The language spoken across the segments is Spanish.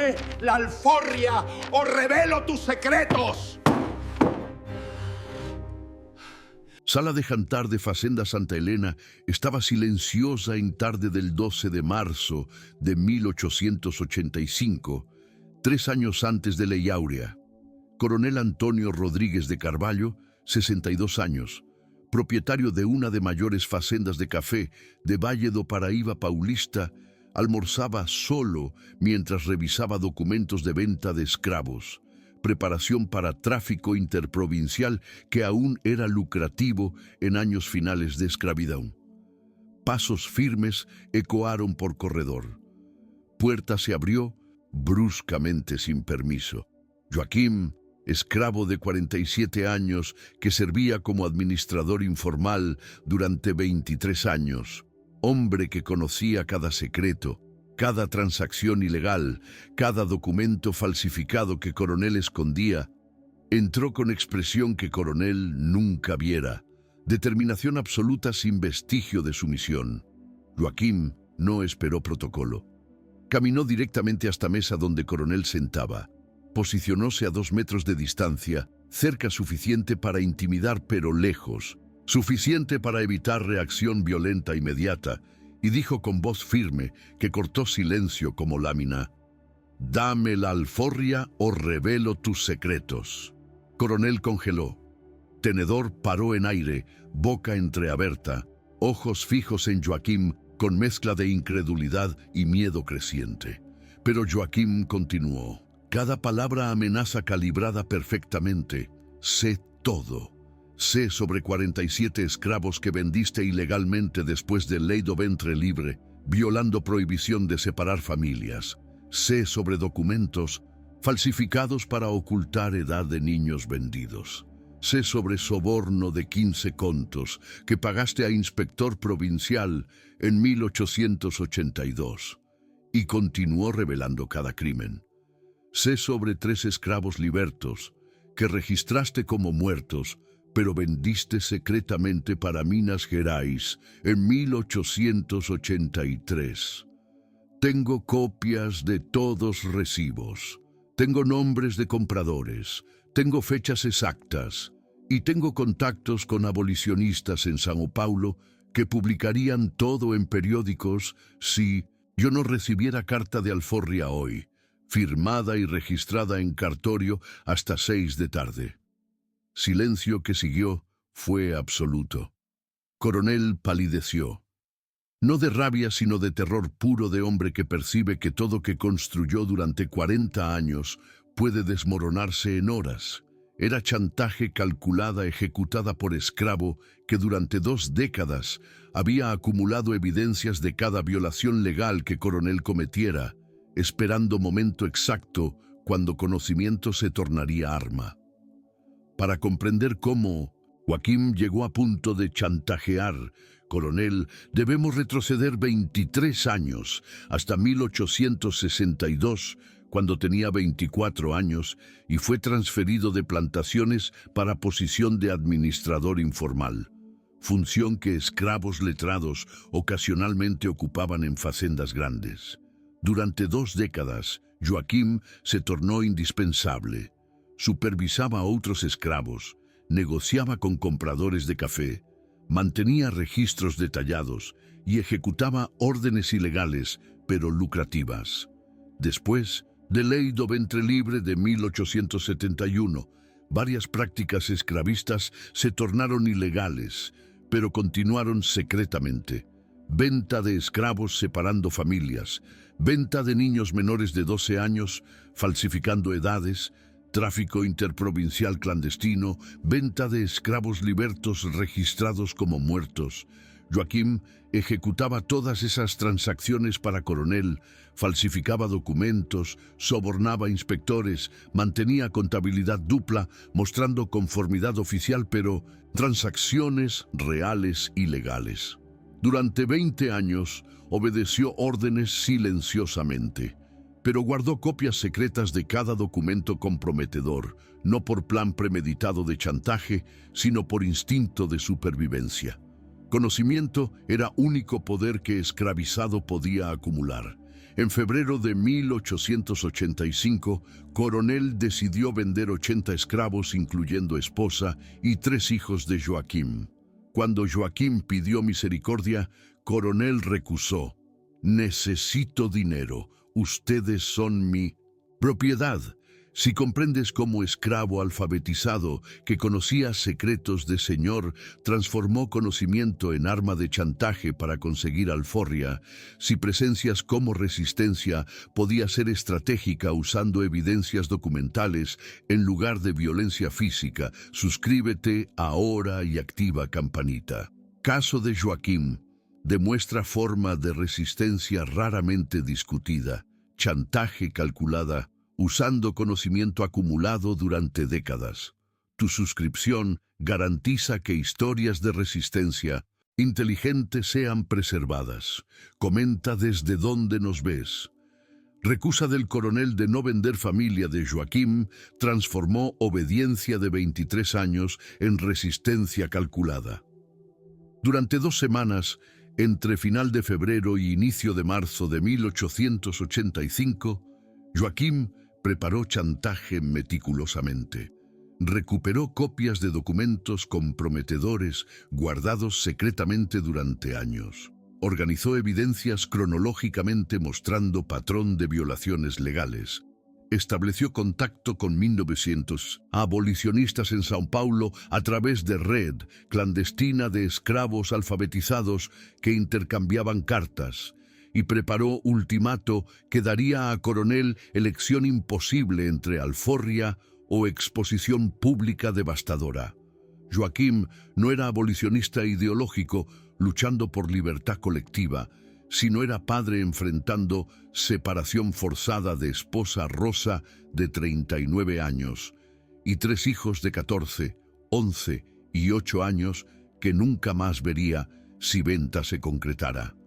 Dame la alforria o revelo tus secretos. Sala de jantar de Facenda Santa Elena estaba silenciosa en tarde del 12 de marzo de 1885, 3 años antes de Lei Áurea. Coronel Antonio Rodríguez de Carvalho, 62 años, propietario de una de mayores facendas de café de Valle do Paraíba Paulista, almorzaba solo mientras revisaba documentos de venta de escravos, preparación para tráfico interprovincial que aún era lucrativo en años finales de esclavitud. Pasos firmes ecoaron por corredor. Puerta se abrió bruscamente sin permiso. Joaquim, esclavo de 47 años que servía como administrador informal durante 23 años, hombre que conocía cada secreto, cada transacción ilegal, cada documento falsificado que Coronel escondía, entró con expresión que Coronel nunca viera, determinación absoluta sin vestigio de sumisión. Joaquim no esperó protocolo. Caminó directamente hasta mesa donde Coronel sentaba. Posicionóse a 2 metros de distancia, cerca suficiente para intimidar pero lejos, suficiente para evitar reacción violenta inmediata, y dijo con voz firme que cortó silencio como lámina: «Dame la alforria o revelo tus secretos». Coronel congeló. Tenedor paró en aire, boca entreabierta, ojos fijos en Joaquim con mezcla de incredulidad y miedo creciente. Pero Joaquim continuó. Cada palabra amenaza calibrada perfectamente. Sé todo. Sé sobre 47 esclavos que vendiste ilegalmente después de Lei do Ventre Libre, violando prohibición de separar familias. Sé sobre documentos falsificados para ocultar edad de niños vendidos. Sé sobre soborno de 15 contos que pagaste a inspector provincial en 1882. Y continuó revelando cada crimen. Sé sobre 3 esclavos libertos que registraste como muertos, pero vendiste secretamente para Minas Gerais en 1883. Tengo copias de todos recibos. Tengo nombres de compradores. Tengo fechas exactas. Y tengo contactos con abolicionistas en São Paulo que publicarían todo en periódicos si yo no recibiera carta de alforria hoy, firmada y registrada en cartorio hasta 6 de tarde. Silencio que siguió fue absoluto. Coronel palideció. No de rabia, sino de terror puro de hombre que percibe que todo que construyó durante 40 años puede desmoronarse en horas. Era chantaje calculada ejecutada por esclavo que durante 2 décadas había acumulado evidencias de cada violación legal que Coronel cometiera, esperando momento exacto cuando conocimiento se tornaría arma. Para comprender cómo Joaquim llegó a punto de chantajear, Coronel, debemos retroceder 23 años, hasta 1862, cuando tenía 24 años y fue transferido de plantaciones para posición de administrador informal, función que esclavos letrados ocasionalmente ocupaban en facendas grandes. Durante 2 décadas, Joaquim se tornó indispensable. Supervisaba a otros esclavos, negociaba con compradores de café, mantenía registros detallados y ejecutaba órdenes ilegales, pero lucrativas. Después de Lei do Ventre Libre de 1871, varias prácticas esclavistas se tornaron ilegales, pero continuaron secretamente. Venta de esclavos separando familias, venta de niños menores de 12 años, falsificando edades, tráfico interprovincial clandestino, venta de esclavos libertos registrados como muertos. Joaquim ejecutaba todas esas transacciones para Coronel, falsificaba documentos, sobornaba inspectores, mantenía contabilidad dupla, mostrando conformidad oficial, pero transacciones reales y legales. Durante 20 años obedeció órdenes silenciosamente, pero guardó copias secretas de cada documento comprometedor, no por plan premeditado de chantaje, sino por instinto de supervivencia. Conocimiento era único poder que esclavizado podía acumular. En febrero de 1885, Coronel decidió vender 80 esclavos, incluyendo esposa y 3 hijos de Joaquim. Cuando Joaquim pidió misericordia, Coronel recusó. «Necesito dinero. Ustedes son mi propiedad». Si comprendes cómo esclavo alfabetizado que conocía secretos de señor transformó conocimiento en arma de chantaje para conseguir alforria, si presencias cómo resistencia podía ser estratégica usando evidencias documentales en lugar de violencia física, suscríbete ahora y activa campanita. Caso de Joaquim demuestra forma de resistencia raramente discutida, chantaje calculada, usando conocimiento acumulado durante décadas. Tu suscripción garantiza que historias de resistencia inteligente sean preservadas. Comenta desde dónde nos ves. Recusa del coronel de no vender familia de Joaquim transformó obediencia de 23 años en resistencia calculada. Durante 2 semanas, entre final de febrero y inicio de marzo de 1885, Joaquim preparó chantaje meticulosamente. Recuperó copias de documentos comprometedores guardados secretamente durante años. Organizó evidencias cronológicamente mostrando patrón de violaciones legales. Estableció contacto con 1900 abolicionistas en Sao Paulo a través de red clandestina de esclavos alfabetizados que intercambiaban cartas, y preparó ultimato que daría a Coronel elección imposible entre alforria o exposición pública devastadora. Joaquim no era abolicionista ideológico luchando por libertad colectiva, sino era padre enfrentando separación forzada de esposa Rosa de 39 años y 3 hijos de 14, 11 y 8 años que nunca más vería si venta se concretara.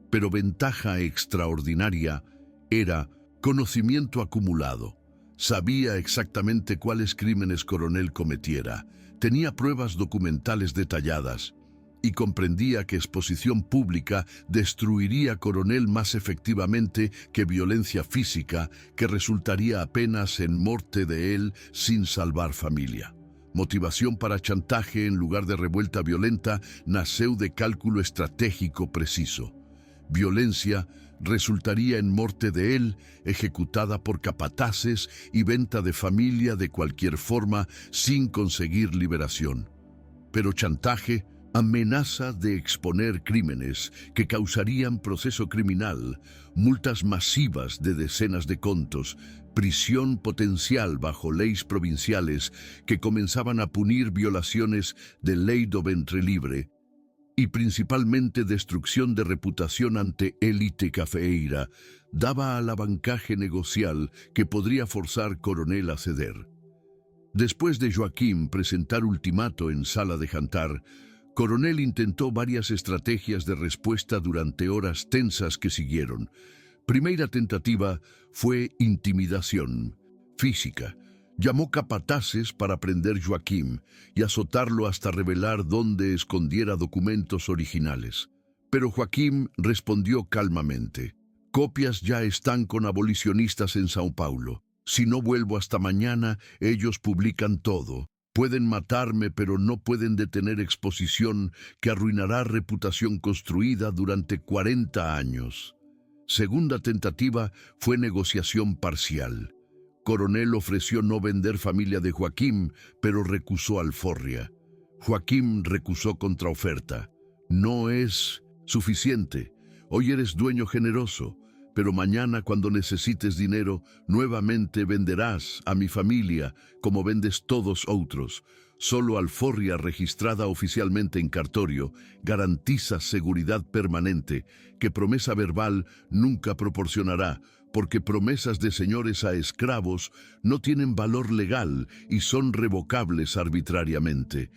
Pero ventaja extraordinaria era conocimiento acumulado. Sabía exactamente cuáles crímenes Coronel cometiera, tenía pruebas documentales detalladas y comprendía que exposición pública destruiría Coronel más efectivamente que violencia física, que resultaría apenas en muerte de él sin salvar familia. Motivación para chantaje en lugar de revuelta violenta nació de cálculo estratégico preciso. Violencia resultaría en muerte de él, ejecutada por capataces y venta de familia de cualquier forma sin conseguir liberación. Pero chantaje, amenaza de exponer crímenes que causarían proceso criminal, multas masivas de decenas de contos, prisión potencial bajo leyes provinciales que comenzaban a punir violaciones de ley do ventre libre, y principalmente destrucción de reputación ante élite cafeeira, daba alavancaje negocial que podría forzar Coronel a ceder. Después de Joaquim presentar ultimato en sala de jantar, Coronel intentó varias estrategias de respuesta durante horas tensas que siguieron. Primera tentativa fue intimidación física. Llamó capataces para prender Joaquim y azotarlo hasta revelar dónde escondiera documentos originales. Pero Joaquim respondió calmamente: «Copias ya están con abolicionistas en Sao Paulo. Si no vuelvo hasta mañana, ellos publican todo. Pueden matarme, pero no pueden detener exposición que arruinará reputación construida durante 40 años». Segunda tentativa fue negociación parcial. Coronel ofreció no vender familia de Joaquim, pero recusó alforria. Joaquim recusó contraoferta. «No es suficiente. Hoy eres dueño generoso, pero mañana cuando necesites dinero, nuevamente venderás a mi familia como vendes todos otros. Solo alforria registrada oficialmente en cartorio garantiza seguridad permanente que promesa verbal nunca proporcionará, porque promesas de señores a esclavos no tienen valor legal y son revocables arbitrariamente».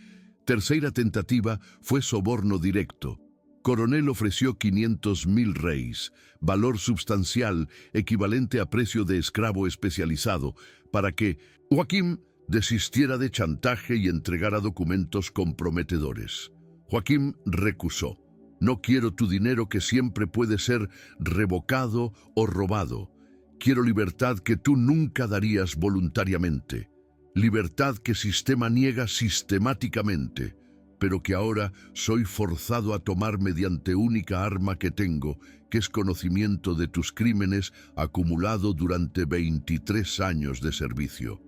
Tercera tentativa fue soborno directo. Coronel ofreció 500.000 reis, valor substancial equivalente a precio de esclavo especializado, para que Joaquim desistiera de chantaje y entregara documentos comprometedores. Joaquim recusó. No quiero tu dinero que siempre puede ser revocado o robado. Quiero libertad que tú nunca darías voluntariamente. Libertad que sistema niega sistemáticamente, pero que ahora soy forzado a tomar mediante única arma que tengo, que es conocimiento de tus crímenes acumulado durante 23 años de servicio.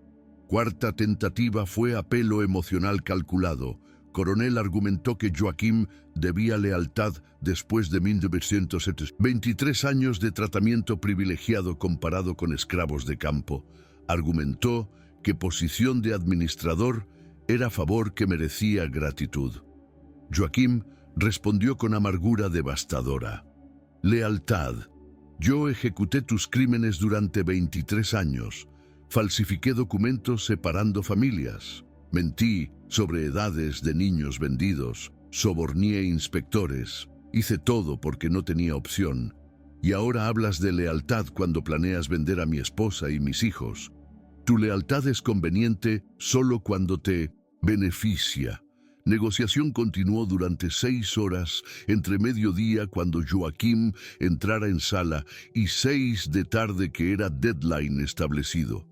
Cuarta tentativa fue apelo emocional calculado. Coronel argumentó que Joaquim debía lealtad después de 1970. 23 años de tratamiento privilegiado comparado con esclavos de campo. Argumentó que posición de administrador era favor que merecía gratitud. Joaquim respondió con amargura devastadora. Lealtad. Yo ejecuté tus crímenes durante 23 años. Falsifiqué documentos separando familias. Mentí sobre edades de niños vendidos. Soborné inspectores. Hice todo porque no tenía opción. Y ahora hablas de lealtad cuando planeas vender a mi esposa y mis hijos. Tu lealtad es conveniente solo cuando te beneficia. Negociación continuó durante 6 horas, entre mediodía cuando Joaquim entrara en sala y 6 de tarde que era deadline establecido.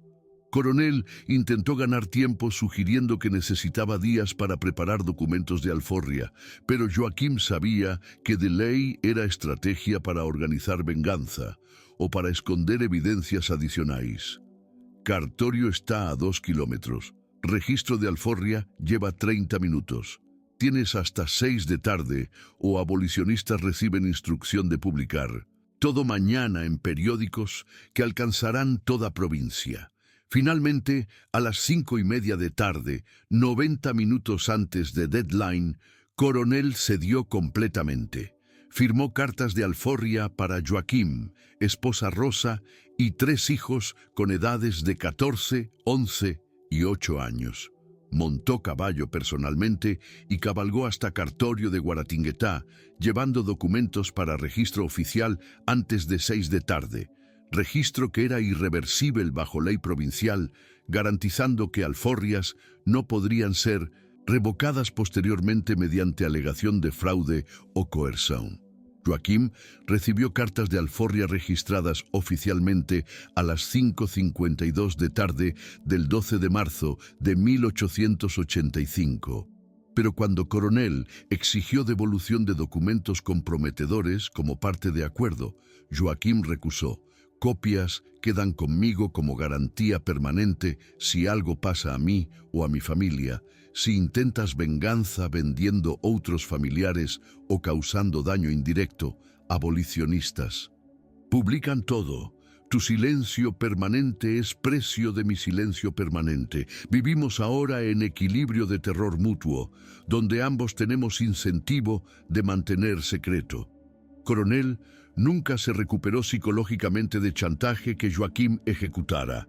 Coronel intentó ganar tiempo sugiriendo que necesitaba días para preparar documentos de alforria, pero Joaquim sabía que de ley era estrategia para organizar venganza o para esconder evidencias adicionales. Cartorio está a 2 kilómetros. Registro de alforria lleva 30 minutos. Tienes hasta 6 de tarde o abolicionistas reciben instrucción de publicar. Todo mañana en periódicos que alcanzarán toda provincia. Finalmente, a las 5:30 de tarde, 90 minutos antes de deadline, Coronel cedió completamente. Firmó cartas de alforria para Joaquim, esposa Rosa y 3 hijos con edades de 14, 11 y 8 años. Montó caballo personalmente y cabalgó hasta Cartorio de Guaratinguetá, llevando documentos para registro oficial antes de 6 de tarde. Registro que era irreversible bajo ley provincial, garantizando que alforrias no podrían ser revocadas posteriormente mediante alegación de fraude o coerción. Joaquim recibió cartas de alforria registradas oficialmente a las 5:52 de tarde del 12 de marzo de 1885. Pero cuando Coronel exigió devolución de documentos comprometedores como parte de acuerdo, Joaquim recusó. Copias quedan conmigo como garantía permanente si algo pasa a mí o a mi familia, si intentas venganza vendiendo otros familiares o causando daño indirecto, abolicionistas. Publican todo. Tu silencio permanente es precio de mi silencio permanente. Vivimos ahora en equilibrio de terror mutuo, donde ambos tenemos incentivo de mantener secreto. Coronel nunca se recuperó psicológicamente de chantaje que Joaquim ejecutara.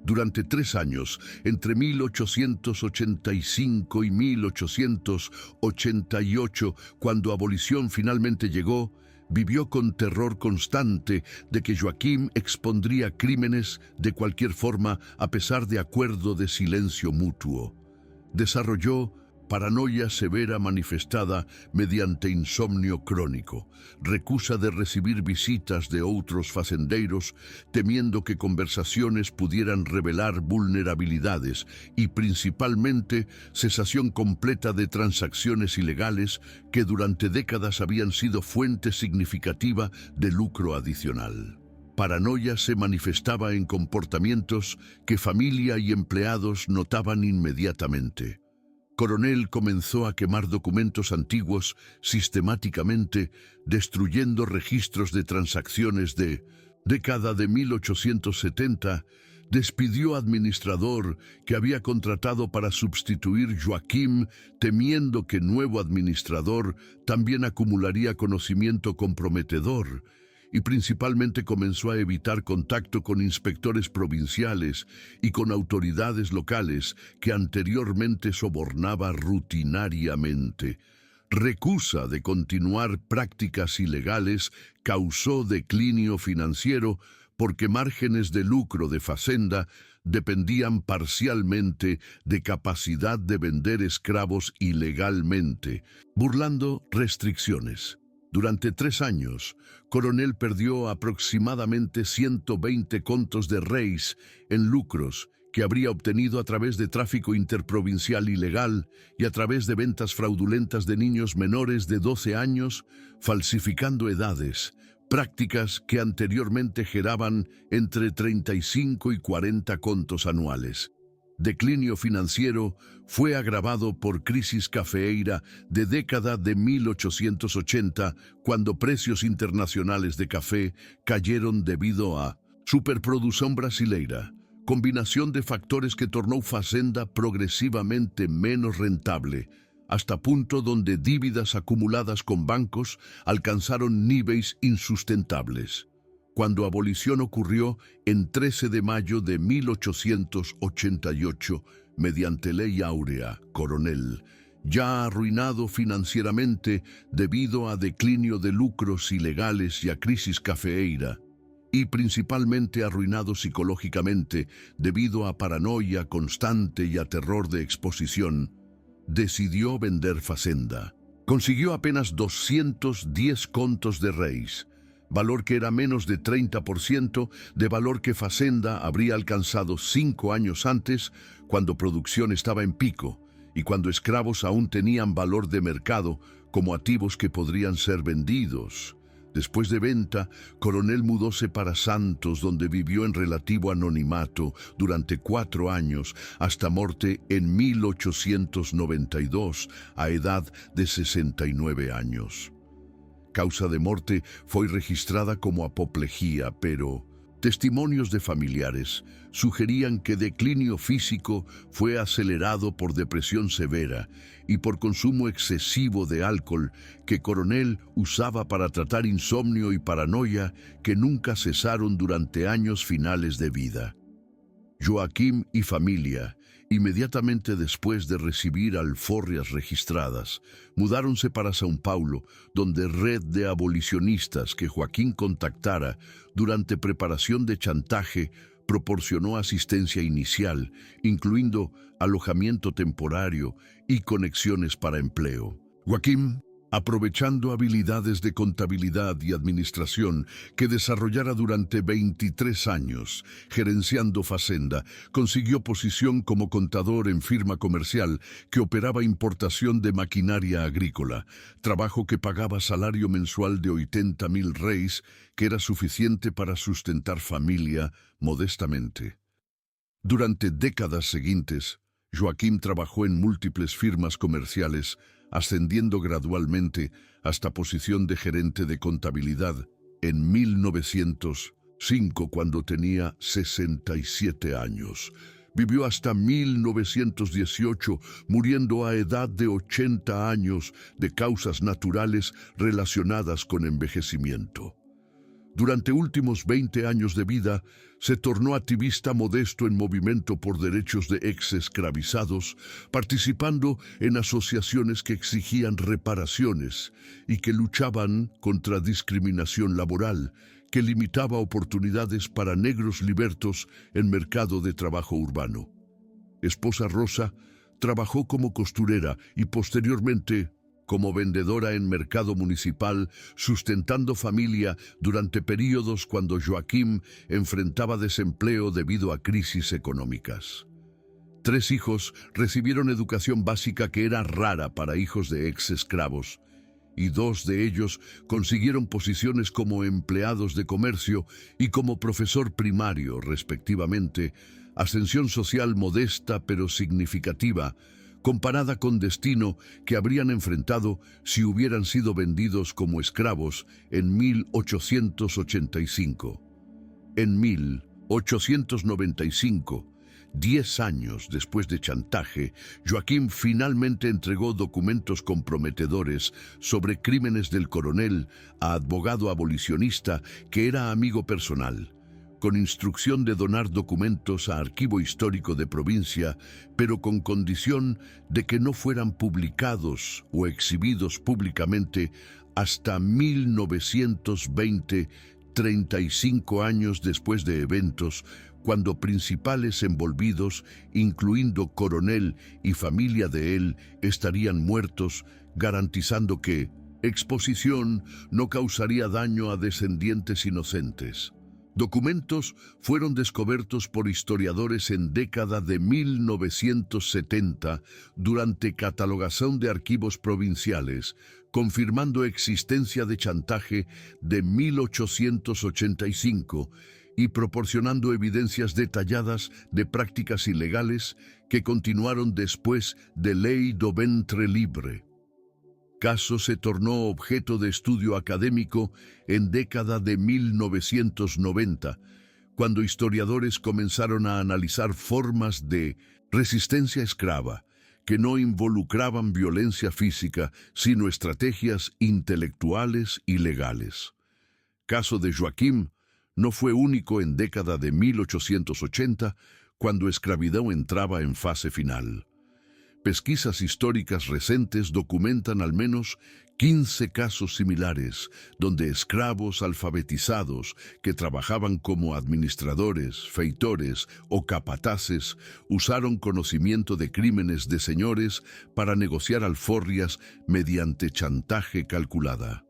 Durante 3 años, entre 1885 y 1888, cuando abolición finalmente llegó, vivió con terror constante de que Joaquim expondría crímenes de cualquier forma a pesar de acuerdo de silencio mutuo. Desarrolló paranoia severa manifestada mediante insomnio crónico, recusa de recibir visitas de otros facendeiros, temiendo que conversaciones pudieran revelar vulnerabilidades y principalmente cesación completa de transacciones ilegales que durante décadas habían sido fuente significativa de lucro adicional. Paranoia se manifestaba en comportamientos que familia y empleados notaban inmediatamente. Coronel comenzó a quemar documentos antiguos sistemáticamente, destruyendo registros de transacciones de década de 1870, despidió administrador que había contratado para sustituir Joaquim, temiendo que nuevo administrador también acumularía conocimiento comprometedor, y principalmente comenzó a evitar contacto con inspectores provinciales y con autoridades locales que anteriormente sobornaba rutinariamente. Recusa de continuar prácticas ilegales causó declinio financiero porque márgenes de lucro de Facenda dependían parcialmente de capacidad de vender esclavos ilegalmente, burlando restricciones. Durante 3 años, Coronel perdió aproximadamente 120 contos de reis en lucros que habría obtenido a través de tráfico interprovincial ilegal y a través de ventas fraudulentas de niños menores de 12 años, falsificando edades, prácticas que anteriormente geraban entre 35 y 40 contos anuales. Declinio financiero fue agravado por crisis cafeeira de década de 1880, cuando precios internacionales de café cayeron debido a superprodução brasileira, combinación de factores que tornó Fazenda progresivamente menos rentable, hasta punto donde dívidas acumuladas con bancos alcanzaron niveles insustentables. Cuando abolición ocurrió en 13 de mayo de 1888, mediante Ley Áurea, Coronel, ya arruinado financieramente debido a declinio de lucros ilegales y a crisis cafeeira, y principalmente arruinado psicológicamente debido a paranoia constante y a terror de exposición, decidió vender Fazenda. Consiguió apenas 210 contos de reis, valor que era menos de 30% de valor que Fazenda habría alcanzado 5 años antes, cuando producción estaba en pico y cuando esclavos aún tenían valor de mercado como activos que podrían ser vendidos. Después de venta, Coronel mudóse para Santos, donde vivió en relativo anonimato durante 4 años, hasta muerte en 1892, a edad de 69 años. Causa de muerte fue registrada como apoplejía, pero testimonios de familiares sugerían que declinio físico fue acelerado por depresión severa y por consumo excesivo de alcohol que Coronel usaba para tratar insomnio y paranoia que nunca cesaron durante años finales de vida. Joaquim y familia, inmediatamente después de recibir alforrias registradas, mudáronse para São Paulo, donde red de abolicionistas que Joaquín contactara durante preparación de chantaje proporcionó asistencia inicial, incluyendo alojamiento temporario y conexiones para empleo. Joaquín, aprovechando habilidades de contabilidad y administración que desarrollara durante 23 años, gerenciando Fazenda, consiguió posición como contador en firma comercial que operaba importación de maquinaria agrícola, trabajo que pagaba salario mensual de 80.000 reis, que era suficiente para sustentar familia modestamente. Durante décadas seguintes, Joaquín trabajó en múltiples firmas comerciales, ascendiendo gradualmente hasta posición de gerente de contabilidad en 1905, cuando tenía 67 años. Vivió hasta 1918, muriendo a edad de 80 años de causas naturales relacionadas con envejecimiento. Durante últimos 20 años de vida, se tornó activista modesto en movimiento por derechos de ex-esclavizados, participando en asociaciones que exigían reparaciones y que luchaban contra discriminación laboral, que limitaba oportunidades para negros libertos en mercado de trabajo urbano. Esposa Rosa trabajó como costurera y posteriormente como vendedora en mercado municipal, sustentando familia durante períodos cuando Joaquim enfrentaba desempleo debido a crisis económicas. 3 hijos recibieron educación básica que era rara para hijos de ex-esclavos, y 2 de ellos consiguieron posiciones como empleados de comercio y como profesor primario, respectivamente, ascensión social modesta pero significativa, comparada con destino que habrían enfrentado si hubieran sido vendidos como esclavos en 1885. En 1895, 10 años después de chantaje, Joaquín finalmente entregó documentos comprometedores sobre crímenes del coronel a abogado abolicionista que era amigo personal, con instrucción de donar documentos a Archivo Histórico de Provincia, pero con condición de que no fueran publicados o exhibidos públicamente hasta 1920, 35 años después de eventos, cuando principales envolvidos, incluyendo Coronel y familia de él, estarían muertos, garantizando que Exposición no causaría daño a descendientes inocentes. Documentos fueron descubiertos por historiadores en década de 1970 durante catalogación de archivos provinciales, confirmando existencia de chantaje de 1885 y proporcionando evidencias detalladas de prácticas ilegales que continuaron después de Ley do Ventre Libre. Caso se tornó objeto de estudio académico en década de 1990, cuando historiadores comenzaron a analizar formas de resistencia esclava que no involucraban violencia física, sino estrategias intelectuales y legales. Caso de Joaquim no fue único en década de 1880, cuando esclavitud entraba en fase final. Pesquisas históricas recientes documentan al menos 15 casos similares, donde esclavos alfabetizados que trabajaban como administradores, feitores o capataces usaron conocimiento de crímenes de señores para negociar alforrias mediante chantaje calculada.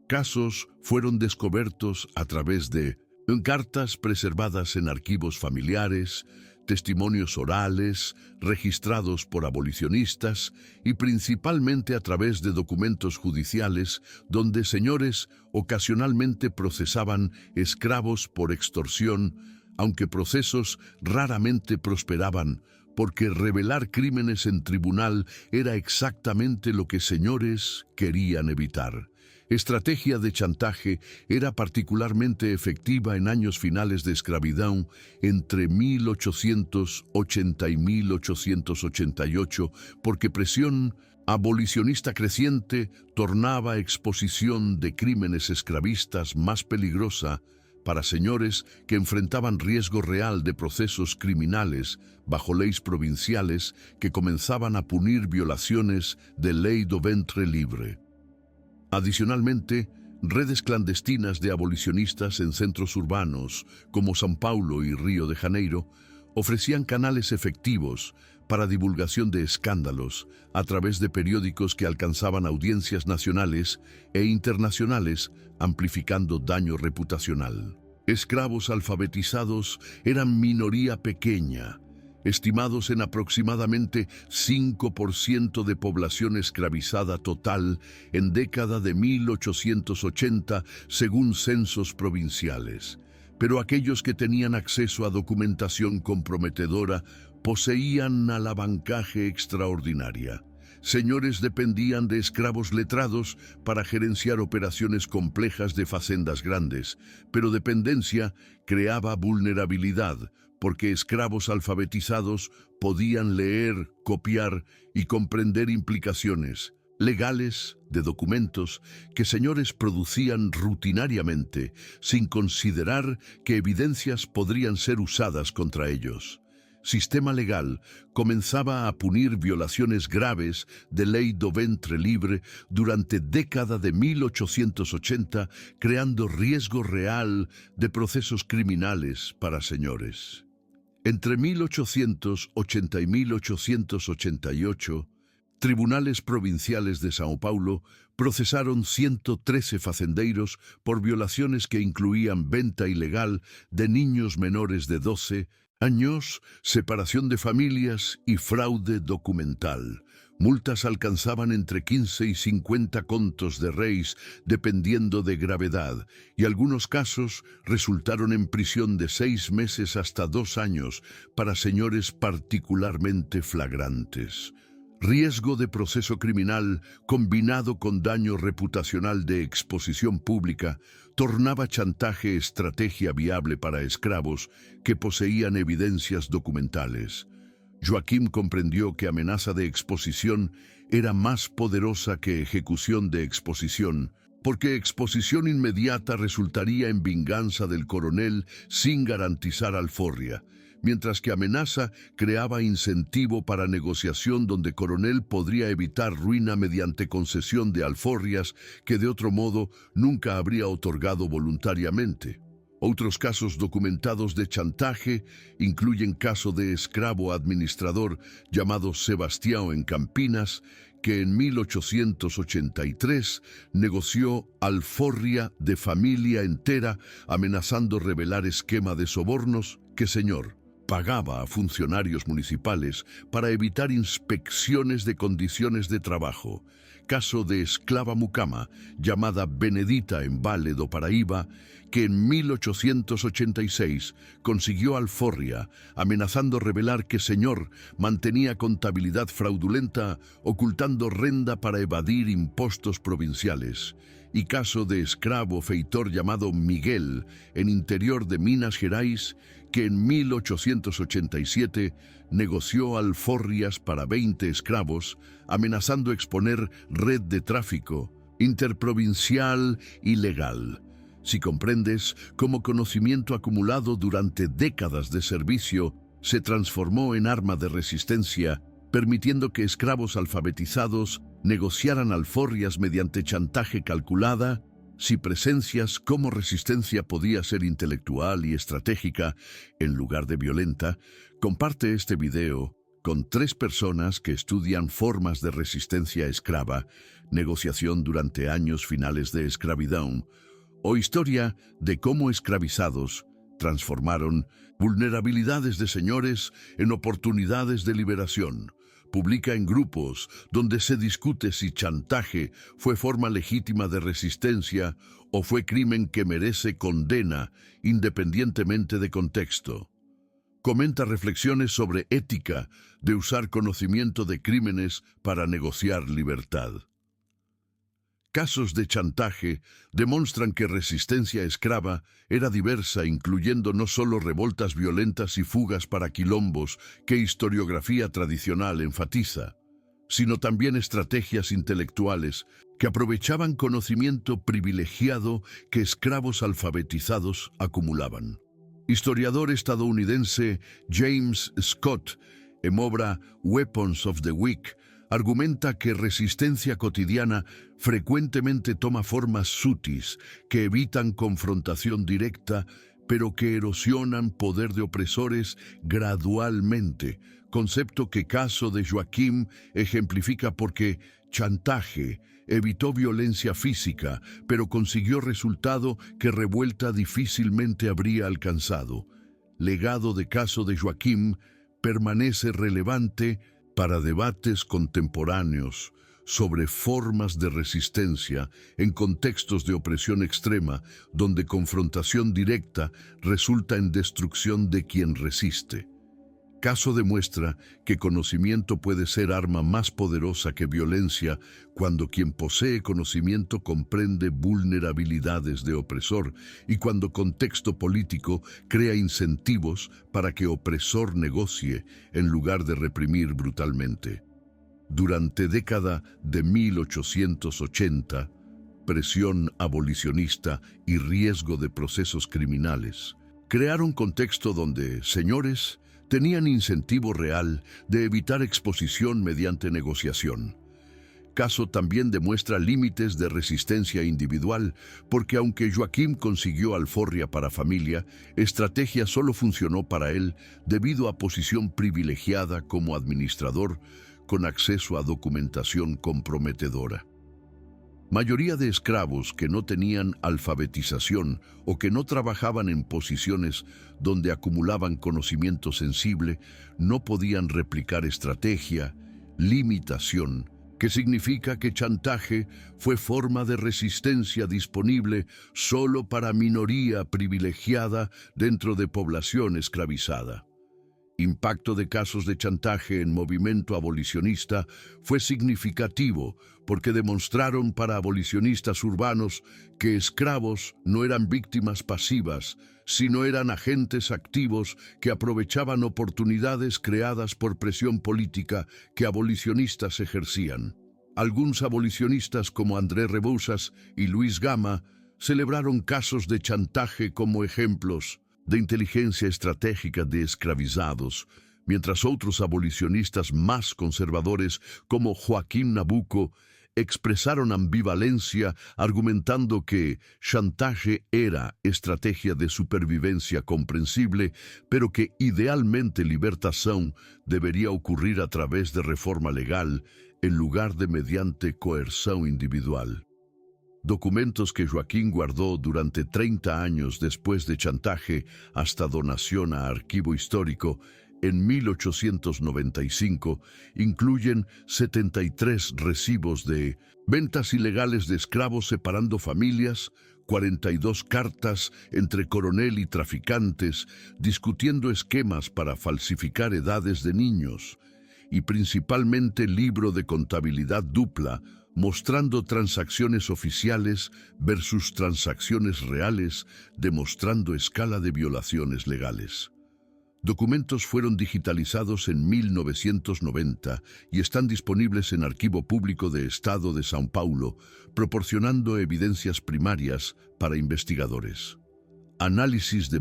Casos fueron descubiertos a través de cartas preservadas en archivos familiares, testimonios orales, registrados por abolicionistas y principalmente a través de documentos judiciales donde señores ocasionalmente procesaban esclavos por extorsión, aunque procesos raramente prosperaban, porque revelar crímenes en tribunal era exactamente lo que señores querían evitar. Estrategia de chantaje era particularmente efectiva en años finales de esclavitud entre 1880 y 1888, porque presión abolicionista creciente tornaba exposición de crímenes esclavistas más peligrosa para señores que enfrentaban riesgo real de procesos criminales bajo leyes provinciales que comenzaban a punir violaciones de Ley do Ventre Libre. Adicionalmente, redes clandestinas de abolicionistas en centros urbanos como São Paulo y Río de Janeiro ofrecían canales efectivos para divulgación de escándalos a través de periódicos que alcanzaban audiencias nacionales e internacionales, amplificando daño reputacional. Esclavos alfabetizados eran minoría pequeña, estimados en aproximadamente 5% de población esclavizada total en década de 1880 según censos provinciales. Pero aquellos que tenían acceso a documentación comprometedora poseían alavancaje extraordinaria. Señores dependían de esclavos letrados para gerenciar operaciones complejas de facendas grandes, pero dependencia creaba vulnerabilidad, porque esclavos alfabetizados podían leer, copiar y comprender implicaciones legales de documentos que señores producían rutinariamente, sin considerar que evidencias podrían ser usadas contra ellos. Sistema legal comenzaba a punir violaciones graves de Ley do Ventre Libre durante década de 1880, creando riesgo real de procesos criminales para señores. Entre 1880 y 1888, tribunales provinciales de São Paulo procesaron 113 facendeiros por violaciones que incluían venta ilegal de niños menores de 12 años, separación de familias y fraude documental. Multas alcanzaban entre 15 y 50 contos de reis, dependiendo de gravedad, y algunos casos resultaron en prisión de 6 meses hasta 2 años para señores particularmente flagrantes. Riesgo de proceso criminal combinado con daño reputacional de exposición pública tornaba chantaje estrategia viable para esclavos que poseían evidencias documentales. Joaquim comprendió que amenaza de exposición era más poderosa que ejecución de exposición, porque exposición inmediata resultaría en venganza del coronel sin garantizar alforria, mientras que amenaza creaba incentivo para negociación donde coronel podría evitar ruina mediante concesión de alforrias que de otro modo nunca habría otorgado voluntariamente. Otros casos documentados de chantaje incluyen caso de esclavo administrador llamado Sebastião en Campinas, que en 1883 negoció alforria de familia entera, amenazando revelar esquema de sobornos que señor pagaba a funcionarios municipales para evitar inspecciones de condiciones de trabajo. Caso de esclava mucama, llamada Benedita en Valle do Paraíba, que en 1886 consiguió alforria, amenazando revelar que señor mantenía contabilidad fraudulenta, ocultando renda para evadir impuestos provinciales. Y caso de esclavo feitor llamado Miguel, en interior de Minas Gerais, que en 1887 negoció alforrias para 20 esclavos, amenazando exponer red de tráfico interprovincial ilegal. Si comprendes cómo conocimiento acumulado durante décadas de servicio se transformó en arma de resistencia, permitiendo que esclavos alfabetizados negociaran alforrias mediante chantaje calculada, si presencias como resistencia podía ser intelectual y estratégica en lugar de violenta, comparte este video con 3 personas que estudian formas de resistencia esclava, negociación durante años finales de esclavitud, o historia de cómo esclavizados transformaron vulnerabilidades de señores en oportunidades de liberación. Publica en grupos donde se discute si chantaje fue forma legítima de resistencia o fue crimen que merece condena independientemente de contexto. Comenta reflexiones sobre ética de usar conocimiento de crímenes para negociar libertad. Casos de chantaje demuestran que resistencia esclava era diversa, incluyendo no solo revoltas violentas y fugas para quilombos que historiografía tradicional enfatiza, sino también estrategias intelectuales que aprovechaban conocimiento privilegiado que esclavos alfabetizados acumulaban. Historiador estadounidense James Scott, en obra Weapons of the Weak, argumenta que resistencia cotidiana frecuentemente toma formas sutiles que evitan confrontación directa, pero que erosionan poder de opresores gradualmente, concepto que caso de Joaquim ejemplifica porque chantaje evitó violencia física, pero consiguió resultado que revuelta difícilmente habría alcanzado. Legado de caso de Joaquim permanece relevante para debates contemporáneos sobre formas de resistencia en contextos de opresión extrema, donde confrontación directa resulta en destrucción de quien resiste. Caso demuestra que conocimiento puede ser arma más poderosa que violencia cuando quien posee conocimiento comprende vulnerabilidades de opresor y cuando contexto político crea incentivos para que opresor negocie en lugar de reprimir brutalmente. Durante década de 1880, presión abolicionista y riesgo de procesos criminales crearon contexto donde señores tenían incentivo real de evitar exposición mediante negociación. Caso también demuestra límites de resistencia individual, porque aunque Joaquim consiguió alforria para familia, estrategia solo funcionó para él debido a posición privilegiada como administrador, con acceso a documentación comprometedora. Mayoría de esclavos que no tenían alfabetización o que no trabajaban en posiciones donde acumulaban conocimiento sensible no podían replicar estrategia, limitación, que significa que chantaje fue forma de resistencia disponible solo para minoría privilegiada dentro de población esclavizada. Impacto de casos de chantaje en movimiento abolicionista fue significativo porque demostraron para abolicionistas urbanos que esclavos no eran víctimas pasivas, sino eran agentes activos que aprovechaban oportunidades creadas por presión política que abolicionistas ejercían. Algunos abolicionistas como André Rebouças y Luis Gama celebraron casos de chantaje como ejemplos de inteligencia estratégica de esclavizados, mientras otros abolicionistas más conservadores como Joaquín Nabuco expresaron ambivalencia argumentando que chantaje era estrategia de supervivencia comprensible, pero que idealmente libertación debería ocurrir a través de reforma legal, en lugar de mediante coerción individual. Documentos que Joaquín guardó durante 30 años después de chantaje hasta donación a Archivo Histórico en 1895 incluyen 73 recibos de ventas ilegales de esclavos separando familias, 42 cartas entre coronel y traficantes discutiendo esquemas para falsificar edades de niños, y principalmente libro de contabilidad dupla mostrando transacciones oficiales versus transacciones reales, demostrando escala de violaciones legales. Documentos fueron digitalizados en 1990 y están disponibles en Archivo Público de Estado de São Paulo, proporcionando evidencias primarias para investigadores. Análisis de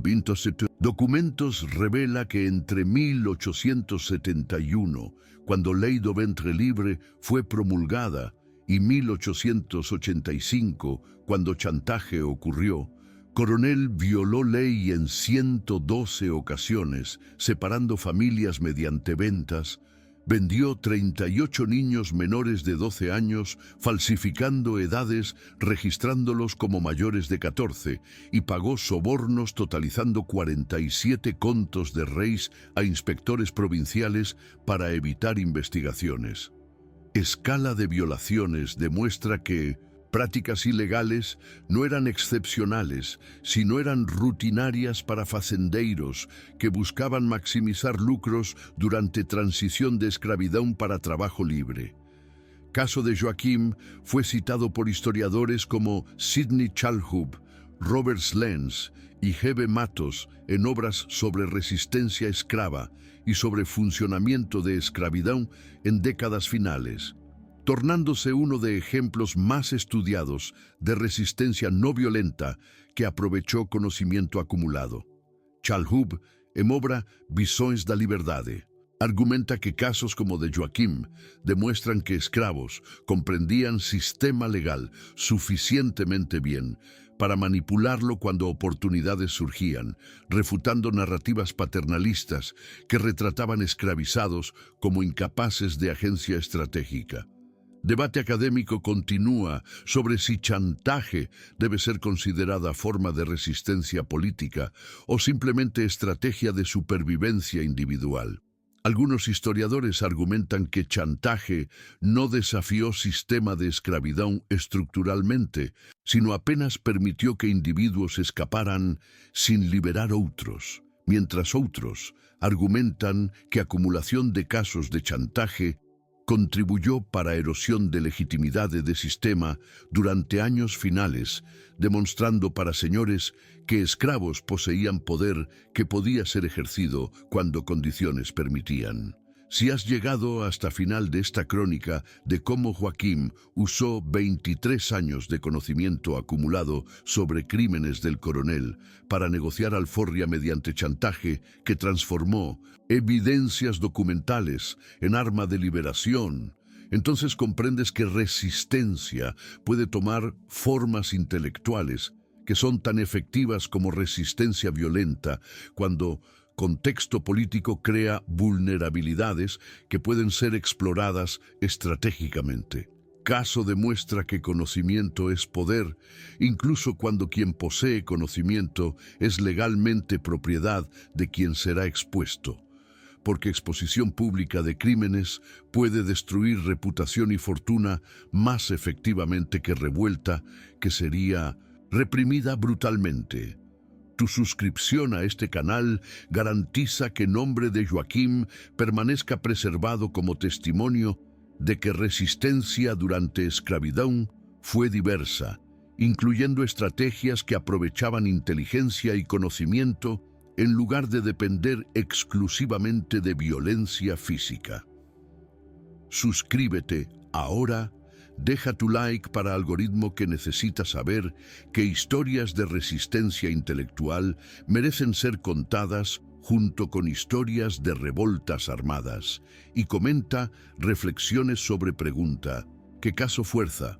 documentos revela que entre 1871, cuando Ley do Ventre Libre fue promulgada, y 1885, cuando chantaje ocurrió, Coronel violó ley en 112 ocasiones, separando familias mediante ventas, vendió 38 niños menores de 12 años, falsificando edades, registrándolos como mayores de 14, y pagó sobornos totalizando 47 contos de reis a inspectores provinciales para evitar investigaciones. Escala de violaciones demuestra que prácticas ilegales no eran excepcionales, sino eran rutinarias para fazendeiros que buscaban maximizar lucros durante transición de esclavitud para trabajo libre. Caso de Joaquim fue citado por historiadores como Sidney Chalhoub, Robert Lenz y G.B. Matos en obras sobre resistencia esclava y sobre funcionamiento de esclavitud en décadas finales, tornándose uno de ejemplos más estudiados de resistencia no violenta que aprovechó conocimiento acumulado. Chalhoub, en obra Visões da Liberdade, argumenta que casos como de Joaquim demuestran que esclavos comprendían sistema legal suficientemente bien para manipularlo cuando oportunidades surgían, refutando narrativas paternalistas que retrataban esclavizados como incapaces de agencia estratégica. Debate académico continúa sobre si chantaje debe ser considerada forma de resistencia política o simplemente estrategia de supervivencia individual. Algunos historiadores argumentan que chantaje no desafió sistema de esclavitud estructuralmente, sino apenas permitió que individuos escaparan sin liberar otros, mientras otros argumentan que acumulación de casos de chantaje contribuyó para erosión de legitimidad de sistema durante años finales, demostrando para señores que esclavos poseían poder que podía ser ejercido cuando condiciones permitían. Si has llegado hasta final de esta crónica de cómo Joaquim usó 23 años de conocimiento acumulado sobre crímenes del coronel para negociar alforria mediante chantaje que transformó evidencias documentales en arma de liberación, entonces comprendes que resistencia puede tomar formas intelectuales que son tan efectivas como resistencia violenta cuando contexto político crea vulnerabilidades que pueden ser exploradas estratégicamente. Caso demuestra que conocimiento es poder, incluso cuando quien posee conocimiento es legalmente propiedad de quien será expuesto, porque exposición pública de crímenes puede destruir reputación y fortuna más efectivamente que revuelta, que sería reprimida brutalmente. Tu suscripción a este canal garantiza que el nombre de Joaquim permanezca preservado como testimonio de que resistencia durante esclavitud fue diversa, incluyendo estrategias que aprovechaban inteligencia y conocimiento en lugar de depender exclusivamente de violencia física. Suscríbete ahora. Deja tu like para algoritmo que necesita saber que historias de resistencia intelectual merecen ser contadas junto con historias de revoltas armadas. Y comenta reflexiones sobre pregunta: ¿qué caso fuerza?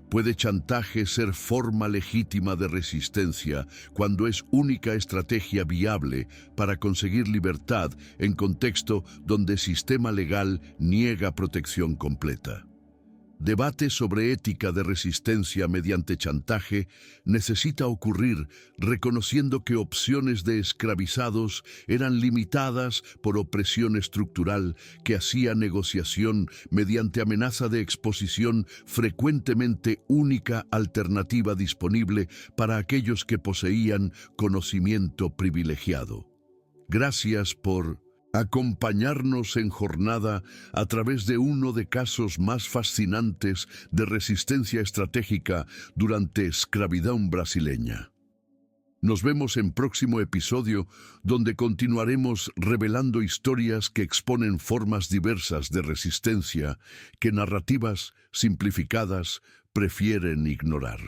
¿Puede chantaje ser forma legítima de resistencia cuando es única estrategia viable para conseguir libertad en contexto donde el sistema legal niega protección completa? Debate sobre ética de resistencia mediante chantaje necesita ocurrir reconociendo que opciones de esclavizados eran limitadas por opresión estructural que hacía negociación mediante amenaza de exposición frecuentemente única alternativa disponible para aquellos que poseían conocimiento privilegiado. Gracias por acompañarnos en jornada a través de uno de casos más fascinantes de resistencia estratégica durante esclavitud brasileña. Nos vemos en próximo episodio donde continuaremos revelando historias que exponen formas diversas de resistencia que narrativas simplificadas prefieren ignorar.